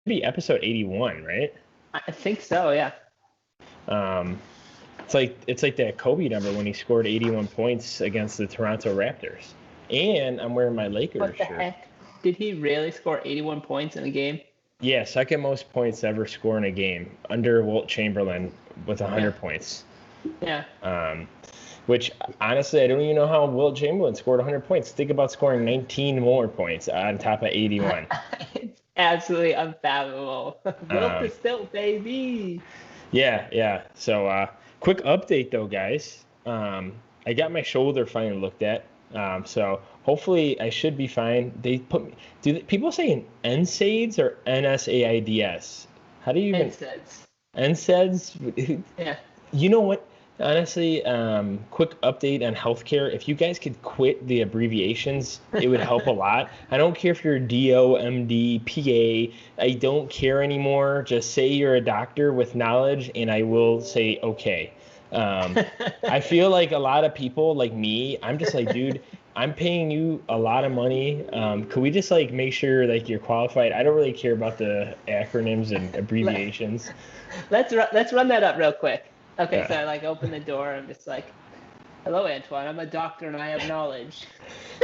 be episode 81, right? I think so, yeah. Um, it's like that Kobe number when he scored 81 points against the Toronto Raptors. And I'm wearing my Lakers What the shirt. heck? Did he really score 81 points in a game? Yeah, second most points ever scored in a game under Wilt Chamberlain with Yeah, 100 points. yeah. Um, which honestly, I don't even know how Wilt Chamberlain scored 100 points. Think about scoring 19 more points on top of 81. It's absolutely unfathomable. Wilt Um, is still baby. yeah, yeah. So, quick update though, guys. I got my shoulder finally looked at. So hopefully I should be fine. They put me. People say NSAIDs or NSAIDs? How do you even Incense. NSAIDs? Yeah. You know what? Honestly, quick update on healthcare. If you guys could quit the abbreviations, it would help a lot. I don't care if you're DO, MD, PA. I don't care anymore. Just say you're a doctor with knowledge, and I will say okay. Um, I feel like a lot of people like me, I'm just like, dude, I'm paying you a lot of money. Could we just like make sure like you're qualified? I don't really care about the acronyms and Let, abbreviations. let's run that up real quick. Okay, so Yeah. I like open the door. I'm just like, "Hello, Antoine. I'm a doctor and I have knowledge."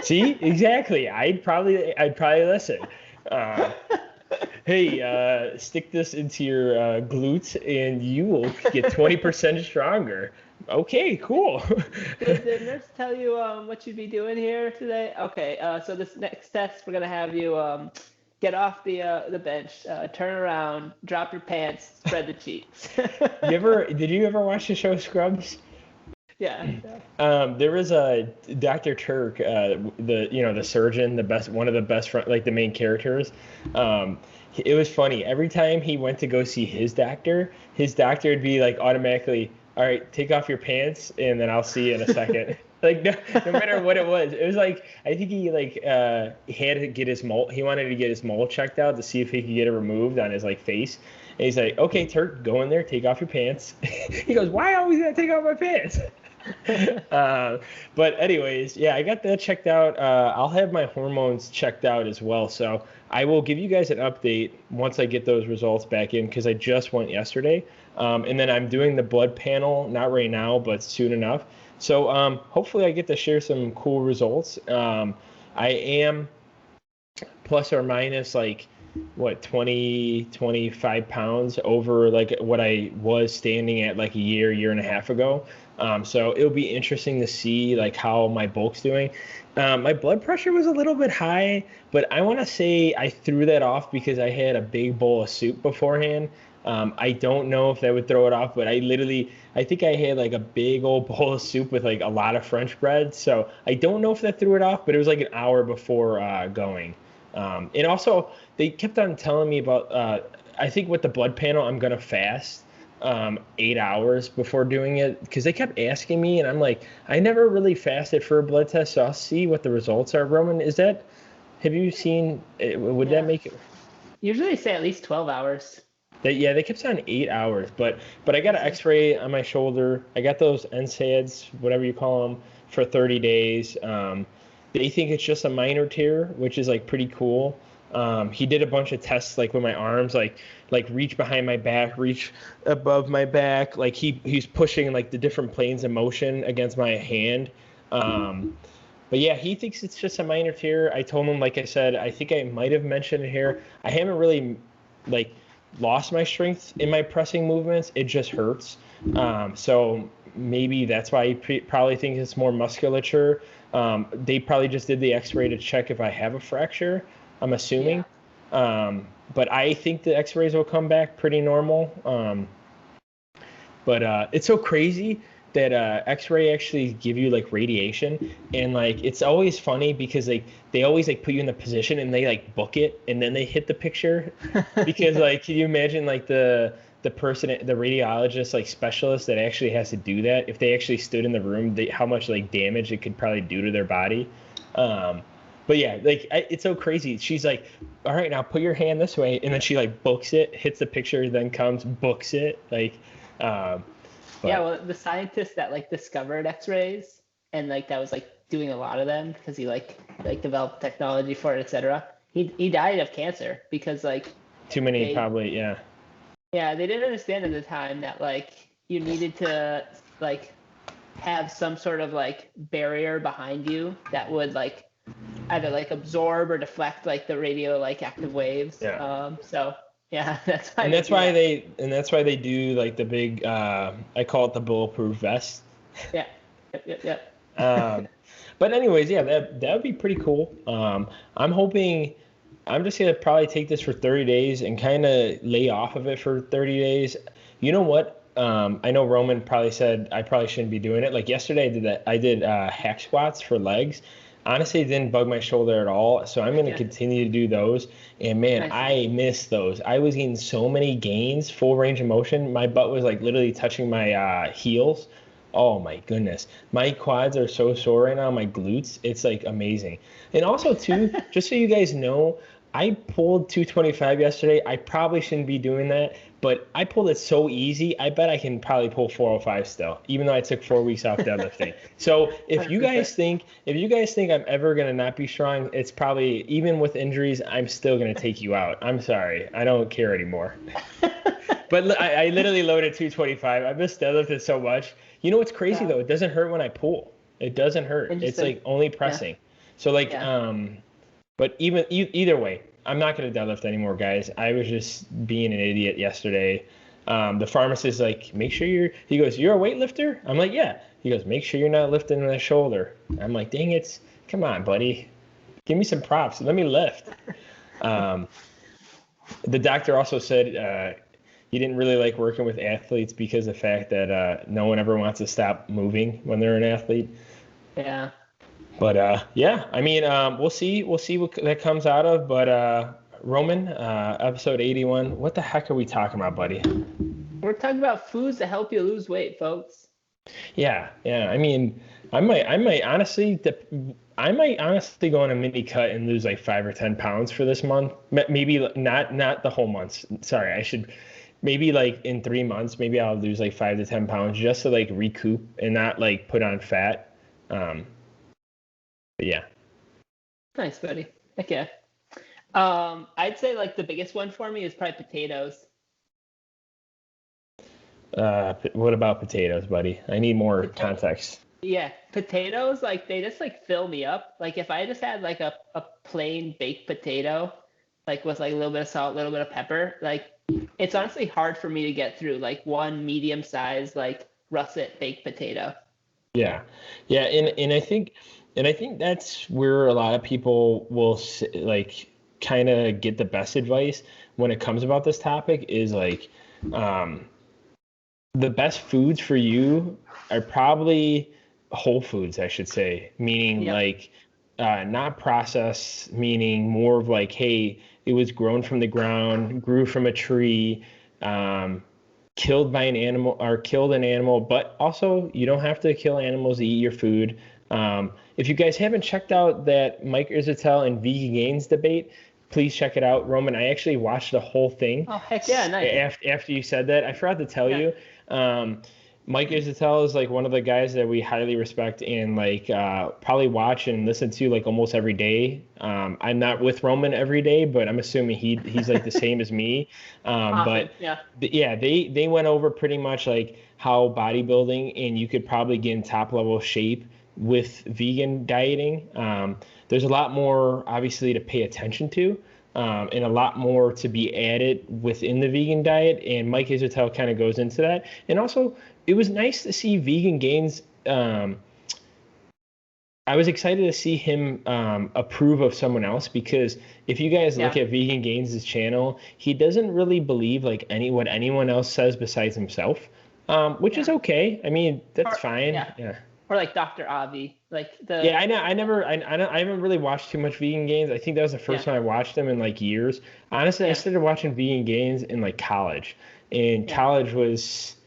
See, exactly. I'd probably listen. Uh, hey, stick this into your glutes and you will get 20% stronger. Okay, cool. Did the nurse tell you what you'd be doing here today? Okay, so this next test, we're gonna have you get off the bench, turn around, drop your pants, spread the cheeks. Did you ever watch the show Scrubs? Yeah, yeah. There was a Dr. Turk, the surgeon, one of the best like the main characters. Um, it was funny. Every time he went to go see his doctor would be like automatically, all right, take off your pants, and then I'll see you in a second. Like no matter what it was, it was like I think he had to get his mole. He wanted to get his mole checked out to see if he could get it removed on his like face. And he's like, okay, Turk, go in there, take off your pants. He goes, why always gotta take off my pants? uh, but anyways, yeah, I got that checked out. I'll have my hormones checked out as well. So I will give you guys an update once I get those results back in because I just went yesterday. And then I'm doing the blood panel, not right now, but soon enough. So hopefully I get to share some cool results. I am plus or minus like what 20-25 pounds over like what I was standing at like a year and a half ago. So it'll be interesting to see like how my bulk's doing. My blood pressure was a little bit high, but I want to say I threw that off because I had a big bowl of soup beforehand. I don't know if that would throw it off, but I think I had like a big old bowl of soup with like a lot of French bread. So I don't know if that threw it off, but it was like an hour before going. And also, they kept on telling me about, I think with the blood panel, I'm going to fast 8 hours before doing it because they kept asking me. And I'm like, I never really fasted for a blood test. So I'll see what the results are. Roman, have you seen, would that Yeah. make it? Usually say at least 12 hours. Yeah, they kept saying 8 hours, but I got an Mhm. X-ray on my shoulder. I got those NSAIDs, whatever you call them, for 30 days. They think it's just a minor tear, which is like pretty cool. He did a bunch of tests like with my arms, like reach behind my back, reach above my back. Like he's pushing like the different planes of motion against my hand. Um, but yeah, he thinks it's just a minor tear. I told him, like I said, I think I might have mentioned it here. I haven't really like lost my strength in my pressing movements. It just hurts. So maybe that's why he probably thinks it's more musculature. They probably just did the X-ray to check if I have a fracture. I'm assuming. Yeah. But I think the X-rays will come back pretty normal. But it's so crazy that X-ray actually give you like radiation, and like it's always funny because like they always like put you in the position and they like book it and then they hit the picture because Yeah. like can you imagine like the person the radiologist like specialist that actually has to do that if they actually stood in the room how much like damage it could probably do to their body. Um, but yeah, like it's so crazy. She's like, "All right, now put your hand this way," and then she like books it, hits the picture, then comes books it. Like, um, Yeah, but well, the scientist that like discovered X-rays and like that was like doing a lot of them because he like developed technology for it, etc. He died of cancer because like Too many, they probably, yeah. Yeah, they didn't understand at the time that like you needed to like have some sort of like barrier behind you that would like either like absorb or deflect like the radio like active waves. Yeah. So yeah, that's why And they that's do why that. they do like the big I call it the bulletproof vest. Yeah. Yep. Um, but anyways, yeah, that would be pretty cool. I'm hoping I'm just gonna probably take this for 30 days and kind of lay off of it for 30 days. You know what? I know Roman probably said I probably shouldn't be doing it. Like yesterday, I did that. I did hack squats for legs. Honestly, it didn't bug my shoulder at all. So I'm gonna Yeah. continue to do those. And man, Nice. I miss those. I was getting so many gains, full range of motion. My butt was like literally touching my heels. Oh my goodness. My quads are so sore right now, my glutes. It's like amazing. And also too, just so you guys know, I pulled 225 yesterday. I probably shouldn't be doing that, but I pulled it so easy. I bet I can probably pull 405 still, even though I took 4 weeks off deadlifting. So if you 100%. guys think I'm ever gonna not be strong, it's probably even with injuries, I'm still gonna take you out. I'm sorry. I don't care anymore. But I literally loaded 225. I missed deadlifted so much. You know what's crazy Yeah. though? It doesn't hurt when I pull. It doesn't hurt. It's Interesting. like only Yeah. pressing. So like Yeah. but either way, I'm not gonna deadlift anymore, guys. I was just being an idiot yesterday. The pharmacist like, make sure he goes, you're a weightlifter? I'm like, yeah. He goes, make sure you're not lifting the shoulder. I'm like, dang it, come on, buddy. Give me some props. Let me lift. Um, the doctor also said he didn't really like working with athletes because of the fact that no one ever wants to stop moving when they're an athlete. Yeah. But yeah, I mean, we'll see what that comes out of. But Roman, episode 81, what the heck are we talking about, buddy? We're talking about foods that help you lose weight, folks. Yeah. I mean, I might honestly go on a mini cut and lose like 5 or 10 pounds for this month. Maybe not the whole month. Sorry, I should. Maybe like in 3 months, maybe I'll lose like 5 to 10 pounds just to like recoup and not like put on fat. Um, but yeah. Nice, buddy. Heck yeah. I'd say like the biggest one for me is probably potatoes. What about potatoes, buddy? I need more Pota- context. yeah, potatoes like they just like fill me up. Like if I just had like a plain baked potato, like with like a little bit of salt, a little bit of pepper, like it's honestly hard for me to get through like one medium sized like russet baked potato. Yeah, yeah, and I think that's where a lot of people will like kind of get the best advice when it comes about this topic is like um, the best foods for you are probably whole foods, I should say, meaning Yep. like not processed, meaning more of like, hey, it was grown from the ground, grew from a tree, um, killed by an animal or killed an animal, but also you don't have to kill animals to eat your food. If you guys haven't checked out that Mike Israetel and Vegan Gains debate, please check it out. Roman, I actually watched the whole thing Oh heck yeah, nice. after you said that. I forgot to tell Yeah. you. Um, Mike Israetel is like one of the guys that we highly respect and like probably watch and listen to like almost every day. I'm not with Roman every day, but I'm assuming he's like the same as me. Awesome. But Yeah. yeah, they went over pretty much like how bodybuilding and you could probably get in top level shape with vegan dieting. There's a lot more obviously to pay attention to. And a lot more to be added within the vegan diet, and Mike Israetel kind of goes into that. And also, it was nice to see Vegan Gains. I was excited to see him approve of someone else because if you guys look Yeah. at Vegan Gains' channel, he doesn't really believe like what anyone else says besides himself, which is Yeah. okay. I mean, that's Or fine. yeah. Yeah. Or like Dr. Avi. Like Yeah, the I know. I haven't really watched too much Vegan Gains. I think that was the yeah. first time I watched them in like years. Honestly, I Yeah. started watching Vegan Gains in like college, and Yeah. college was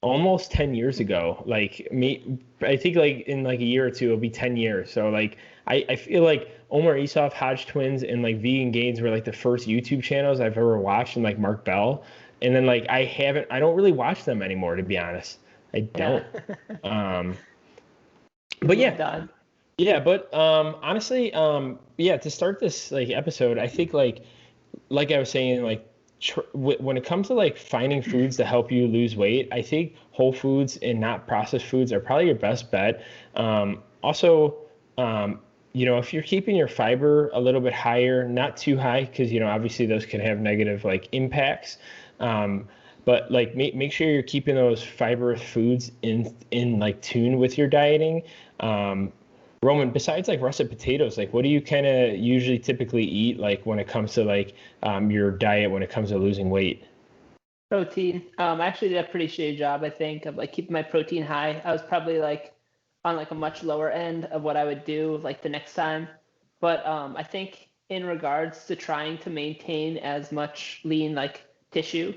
almost 10 years ago. Like me, I think like in like a year or two, it'll be 10 years. So like I feel like Omar Isuf, Hodge Twins, and like Vegan Gains were like the first YouTube channels I've ever watched, and like Mark Bell. And then like I don't really watch them anymore, to be honest. I Yeah. don't. Um, You but moved yeah, on. yeah, but honestly, yeah, to start this like episode, I think like I was saying, like when it comes to like finding foods to help you lose weight, I think whole foods and not processed foods are probably your best bet. Also, if you're keeping your fiber a little bit higher, not too high, because obviously those can have negative like impacts. Um, but like make sure you're keeping those fibrous foods in like tune with your dieting. Um, Roman, besides like russet potatoes, like what do you kind of usually typically eat like when it comes to like your diet when it comes to losing weight? Protein. I actually did a pretty shitty job, I think, of like keeping my protein high. I was probably like on like a much lower end of what I would do like the next time. But I think in regards to trying to maintain as much lean like tissue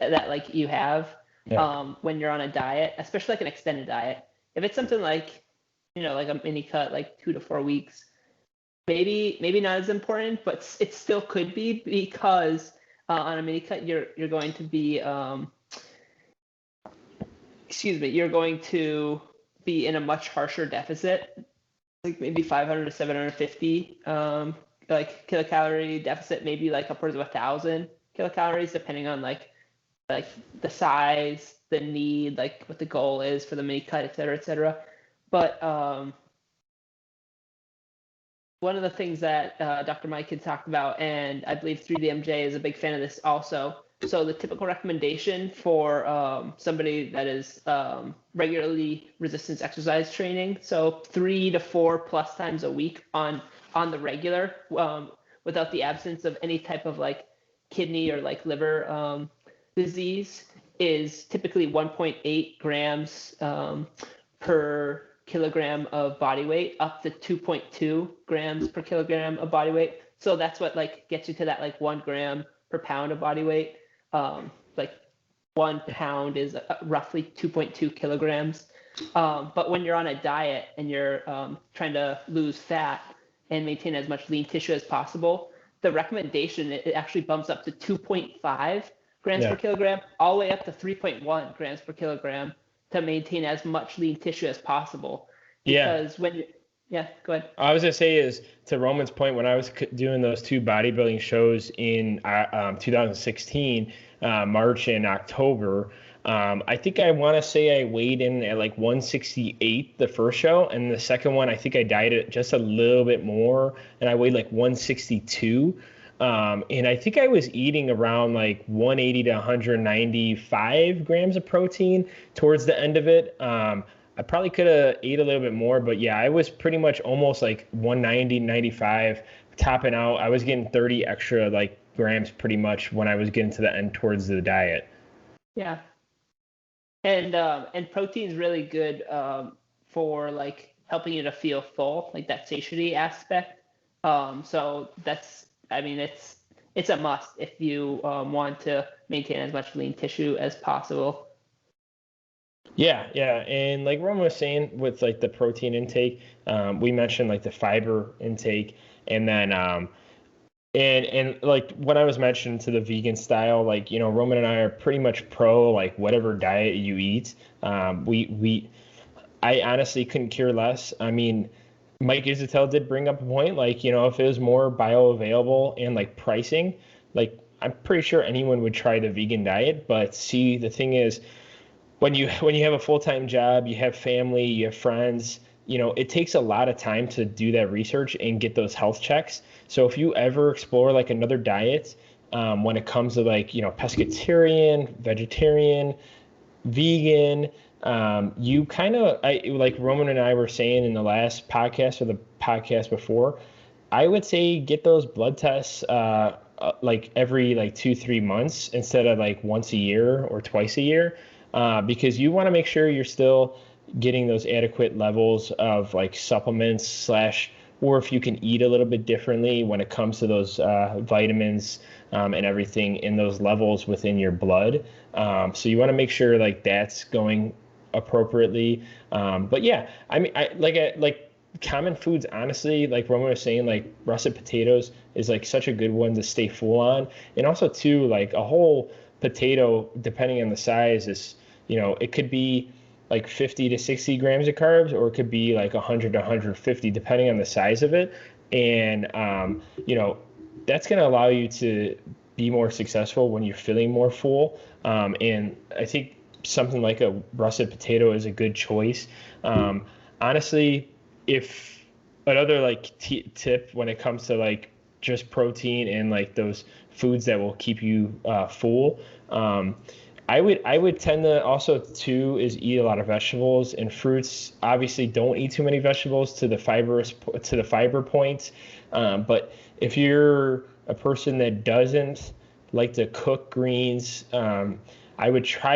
that like you have Yeah. when you're on a diet, especially like an extended diet. If it's something like, like a mini cut, like 2 to 4 weeks, maybe not as important, but it still could be because on a mini cut you're going to be you're going to be in a much harsher deficit, like maybe 500 to 750 like kilocalorie deficit, maybe like upwards of 1,000 kilocalories, depending on like the size, the need, like what the goal is for the mini cut, et cetera, et cetera. But one of the things that Dr. Mike had talked about, and I believe 3DMJ is a big fan of this also. So the typical recommendation for somebody that is regularly resistance exercise training, so 3 to 4+ times a week on the regular, without the absence of any type of like kidney or like liver disease, is typically 1.8 grams per kilogram of body weight, up to 2.2 grams per kilogram of body weight. So that's what like gets you to that like 1 gram per pound of body weight. Like 1 pound is roughly 2.2 kilograms. But when you're on a diet and you're trying to lose fat and maintain as much lean tissue as possible, the recommendation, it actually bumps up to 2.5 grams per Yeah. kilogram, all the way up to 3.1 grams per kilogram to maintain as much lean tissue as possible. Yeah. Because yeah, go ahead. I was gonna say is to Roman's point when I was doing those two bodybuilding shows in 2016, March and October. I think I want to say I weighed in at like 168 the first show, and the second one I think I dieted just a little bit more, and I weighed like 162. And I think I was eating around like 180 to 195 grams of protein towards the end of it. I probably could have ate a little bit more, but yeah, I was pretty much almost like 190, 95, topping out. I was getting 30 extra like grams pretty much when I was getting to the end towards the diet. Yeah, and protein's really good for like helping you to feel full, like that satiety aspect. So that's, I mean, it's a must if you want to maintain as much lean tissue as possible. Yeah, yeah, and like Roman was saying with like the protein intake, we mentioned like the fiber intake, and then and like what I was mentioning to the vegan style, like Roman and I are pretty much pro like whatever diet you eat. We I honestly couldn't care less. I mean, Mike Isatel did bring up a point, like if it was more bioavailable and like pricing, like I'm pretty sure anyone would try the vegan diet. But see, the thing is when you have a full-time job, you have family, you have friends, it takes a lot of time to do that research and get those health checks. So if you ever explore like another diet, when it comes to like, pescatarian, vegetarian, vegan, you kind of, like Roman and I were saying in the last podcast or the podcast before, I would say get those blood tests, like every like 2, 3 months instead of like once a year or twice a year, because you want to make sure you're still getting those adequate levels of like supplements slash, or if you can eat a little bit differently when it comes to those vitamins and everything in those levels within your blood. So you want to make sure like that's going appropriately. But yeah, I mean, like common foods, honestly, like Roman was saying, like russet potatoes is like such a good one to stay full on. And also too, like a whole potato, depending on the size, is, it could be like 50 to 60 grams of carbs, or it could be like 100 to 150, depending on the size of it. And, that's going to allow you to be more successful when you're feeling more full. And I think something like a russet potato is a good choice. Honestly, if another like tip when it comes to like just protein and like those foods that will keep you full, I would tend to also too is eat a lot of vegetables and fruits. Obviously, don't eat too many vegetables to the fiber points. But if you're a person that doesn't like to cook greens, I would try